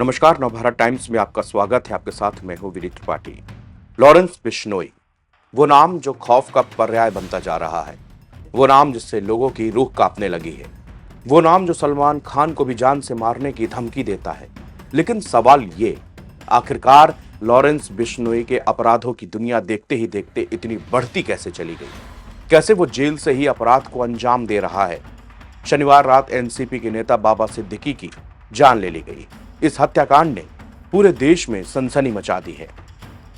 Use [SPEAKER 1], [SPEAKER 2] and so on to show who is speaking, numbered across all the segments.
[SPEAKER 1] नमस्कार, नवभारत टाइम्स में आपका स्वागत है। आपके साथ मैं हूं विनीत त्रिपाठी। लॉरेंस बिश्नोई, वो नाम जो खौफ का पर्याय बनता जा रहा है, वो नाम जिससे लोगों की रूह कांपने लगी है, वो नाम जो सलमान खान को भी जान से मारने की धमकी देता है। लेकिन सवाल ये, आखिरकार लॉरेंस बिश्नोई के अपराधों की दुनिया देखते ही देखते इतनी बढ़ती कैसे चली गई? कैसे वो जेल से ही अपराध को अंजाम दे रहा है? शनिवार रात एनसीपी के नेता बाबा सिद्दीकी की जान ले ली गई। इस हत्याकांड ने पूरे देश में सनसनी मचा दी है।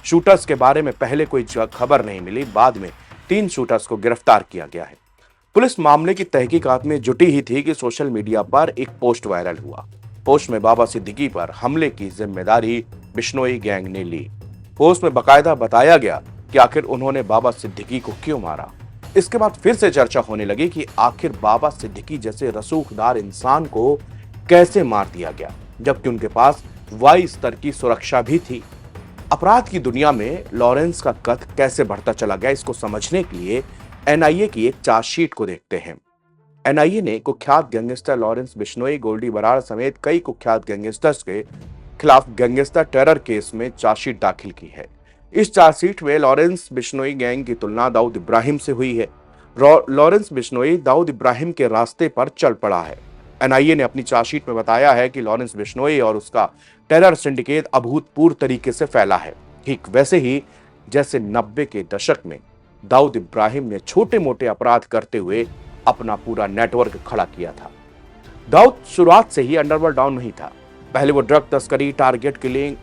[SPEAKER 1] शूटर्स के बारे में पहले कोई खबर नहीं मिली, बाद में 3 शूटर्स को गिरफ्तार किया गया है। पुलिस मामले की तहकीकात में जुटी ही थी कि सोशल मीडिया पर एक पोस्ट वायरल हुआ। पोस्ट में बाबा सिद्दीकी पर हमले की जिम्मेदारी बिश्नोई गैंग ने ली। पोस्ट में बकायदा बताया गया कि आखिर उन्होंने बाबा सिद्दीकी को क्यों मारा। इसके बाद फिर से चर्चा होने लगी कि आखिर बाबा सिद्दीकी जैसे रसूखदार इंसान को कैसे मार दिया गया, जबकि उनके पास वाई स्तर की सुरक्षा भी थी। अपराध की दुनिया में लॉरेंस का कद कैसे बढ़ता चला गया, इसको समझने के लिए एनआईए की एक चार्जशीट को देखते हैं। एनआईए ने कुख्यात गैंगस्टर लॉरेंस बिश्नोई, गोल्डी बराड़ समेत कई कुख्यात गैंगस्टर्स के खिलाफ गैंगस्टर टेरर केस में चार्जशीट दाखिल की है। इस चार्जशीट में लॉरेंस बिश्नोई गैंग की तुलना दाऊद इब्राहिम से हुई है। लॉरेंस बिश्नोई दाऊद इब्राहिम के रास्ते पर चल पड़ा है। एनआईए ने अपनी चार्जशीट में बताया है कि लॉरेंस बिश्नोई और उसका टेरर सिंडिकेट अभूतपूर्व तरीके से फैला है, ठीक वैसे ही जैसे 90 के दशक में दाऊद इब्राहिम ने छोटे मोटे अपराध करते हुए अपना पूरा नेटवर्क खड़ा किया था। दाऊद शुरुआत से ही अंडरवर्ल्ड डाउन नहीं था। पहले वो ड्रग तस्करी, टारगेट किलिंग,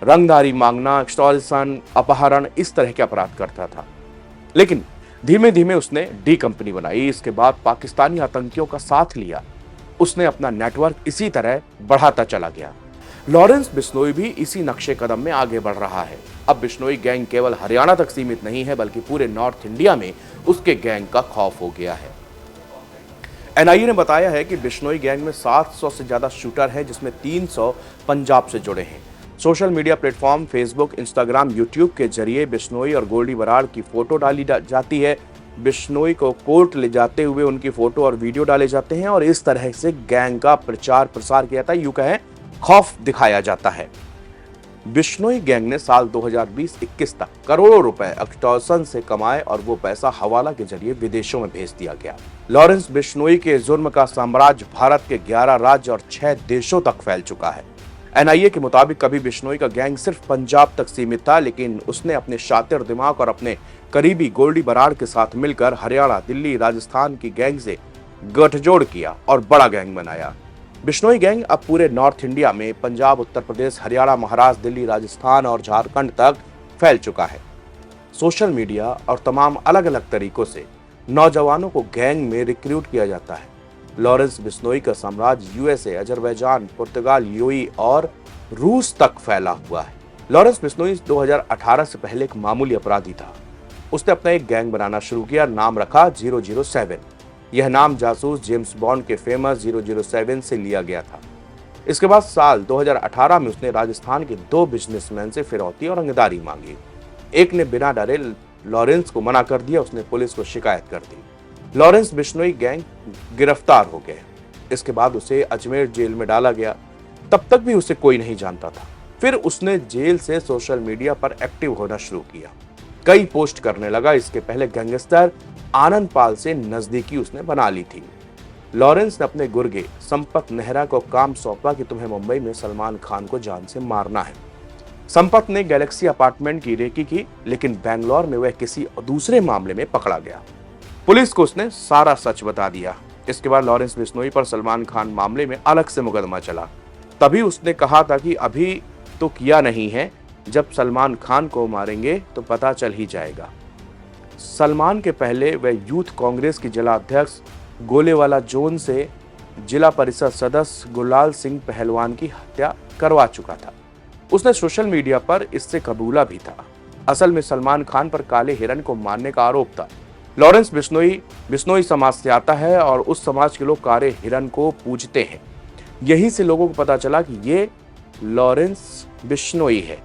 [SPEAKER 1] रंगदारी मांगना, एक्सटॉर्शन, अपहरण, इस तरह के अपराध करता था। लेकिन धीमे धीमे उसने डी कंपनी बनाई। इसके बाद पाकिस्तानी आतंकियों का साथ लिया। उसने अपना नेटवर्क इसी तरह बढ़ाता चला गया। लॉरेंस बिश्नोई भी इसी नक्शे कदम में आगे बढ़ रहा है। अब बिश्नोई गैंग केवल हरियाणा तक सीमित नहीं है, बल्कि पूरे नॉर्थ इंडिया में उसके गैंग का खौफ हो गया है। एनआईए ने बताया है कि बिश्नोई गैंग में 700 से ज्यादा शूटर हैं, जिसमें 300 पंजाब से जुड़े हैं। Social media platform Facebook, Instagram, YouTube के जरिए बिश्नोई और गोल्डी बराड़ की फोटो डाली जाती है। बिश्नोई को कोर्ट ले जाते हुए उनकी फोटो और वीडियो डाले जाते हैं और इस तरह से गैंग का प्रचार प्रसार किया जाता है, यूं कहें खौफ दिखाया जाता है। बिश्नोई गैंग ने साल 2020-21 तक करोड़ों रुपए एक्सटॉर्शन से कमाए और वो पैसा हवाला के जरिए विदेशों में भेज दिया गया। लॉरेंस बिश्नोई के जुर्म का साम्राज्य भारत के 11 राज्य और 6 देशों तक फैल चुका है। एनआईए के मुताबिक कभी बिश्नोई का गैंग सिर्फ पंजाब तक सीमित था, लेकिन उसने अपने शातिर दिमाग और अपने करीबी गोल्डी बराड़ के साथ मिलकर हरियाणा, दिल्ली, राजस्थान की गैंग से गठजोड़ किया और बड़ा गैंग बनाया। बिश्नोई गैंग अब पूरे नॉर्थ इंडिया में पंजाब, उत्तर प्रदेश, हरियाणा, महाराष्ट्र, दिल्ली, राजस्थान और झारखंड तक फैल चुका है। सोशल मीडिया और तमाम अलग अलग तरीकों से नौजवानों को गैंग में रिक्रूट किया जाता है। लॉरेंस बिश्नोई का साम्राज्य यूएसए, अजरबैजान, पुर्तगाल, यूएई और रूस तक फैला हुआ है। लॉरेंस बिश्नोई 2018 से पहले एक मामूली अपराधी था। उसने अपना एक गैंग बनाना शुरू किया, नाम रखा 007। यह नाम जासूस जेम्स बॉन्ड के फेमस 007 से लिया गया था। इसके बाद साल 2018 में उसने राजस्थान के 2 बिजनेसमैन से फिरौती और रंगदारी मांगी। एक ने बिना डरे लॉरेंस को मना कर दिया, उसने पुलिस को शिकायत कर दी। लॉरेंस बिश्नोई गैंग गिरफ्तार हो गए। इसके बाद उसे अजमेर जेल में डाला गया। तब तक भी उसे कोई नहीं जानता था। फिर उसने जेल से सोशल मीडिया पर एक्टिव होना शुरू किया, कई पोस्ट करने लगा। इसके पहले गैंगस्टर आनंद पाल से नजदीकी उसने बना ली थी। लॉरेंस ने अपने गुर्गे संपत नेहरा को काम सौंपा कि तुम्हें मुंबई में सलमान खान को जान से मारना है। संपत ने गैलेक्सी अपार्टमेंट की रेकी की, लेकिन बैंगलोर में वह किसी दूसरे मामले में पकड़ा गया। पुलिस को उसने सारा सच बता दिया। इसके बाद लॉरेंस बिश्नोई पर सलमान खान मामले में अलग से मुकदमा चला। तभी उसने कहा था कि अभी तो किया नहीं है, जब सलमान खान को मारेंगे तो पता चल ही जाएगा। सलमान के पहले वह यूथ कांग्रेस की जिला अध्यक्ष गोलेवाला जोन से जिला परिषद सदस्य गुरलाल सिंह पहलवान की हत्या करवा चुका था। उसने सोशल मीडिया पर इससे कबूला भी था। असल में सलमान खान पर काले हिरन को मारने का आरोप था। लॉरेंस बिश्नोई समाज से आता है और उस समाज के लोग काले हिरन को पूजते हैं। यहीं से लोगों को पता चला कि ये लॉरेंस बिश्नोई है।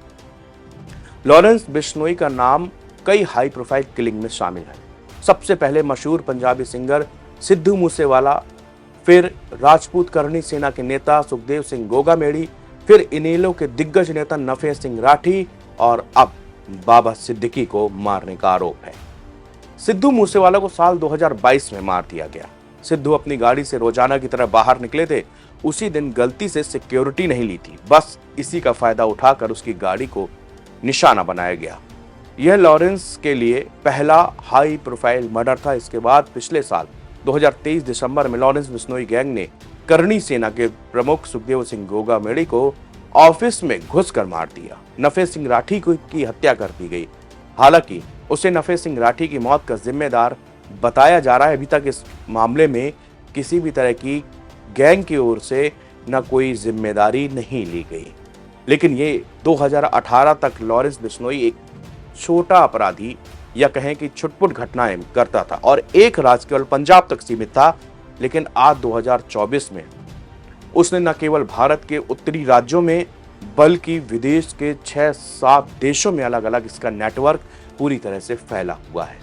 [SPEAKER 1] लॉरेंस बिश्नोई का नाम कई हाई प्रोफाइल किलिंग में शामिल है। सबसे पहले मशहूर पंजाबी सिंगर सिद्धू मूसेवाला, फिर राजपूत करनी सेना के नेता सुखदेव सिंह गोगामेड़ी, फिर इनेलो के दिग्गज नेता नफे सिंह राठी और अब बाबा सिद्दीकी को मारने का आरोप है। सिद्धू मूसेवाला को साल 2022 में मार दिया गया। सिद्धू अपनी गाड़ी से रोजाना की तरह बाहर निकले थे। उसी दिन गलती से सिक्योरिटी नहीं ली थी, बस इसी का फायदा उठाकर उसकी गाड़ी को निशाना बनाया गया। यह लॉरेंस के लिए पहला हाई प्रोफाइल मर्डर था। इसके बाद पिछले साल 2023 दिसंबर में लॉरेंस बिश्नोई गैंग ने करणी सेना के प्रमुख सुखदेव सिंह गोगामेड़ी को ऑफिस में घुसकर मार दिया। नफे सिंह राठी की हत्या कर दी गई। हालांकि उसे नफे सिंह राठी की मौत का जिम्मेदार बताया जा रहा है। अभी तक इस मामले में किसी भी तरह की गैंग की ओर से न कोई जिम्मेदारी नहीं ली गई। लेकिन ये 2018 तक लॉरेंस बिश्नोई एक छोटा अपराधी या कहें कि छुटपुट घटनाएं करता था और एक राज्य केवल पंजाब तक सीमित था। लेकिन आज 2024 में उसने न केवल भारत के उत्तरी राज्यों में बल्कि विदेश के 6-7 देशों में अलग अलग इसका नेटवर्क पूरी तरह से फैला हुआ है।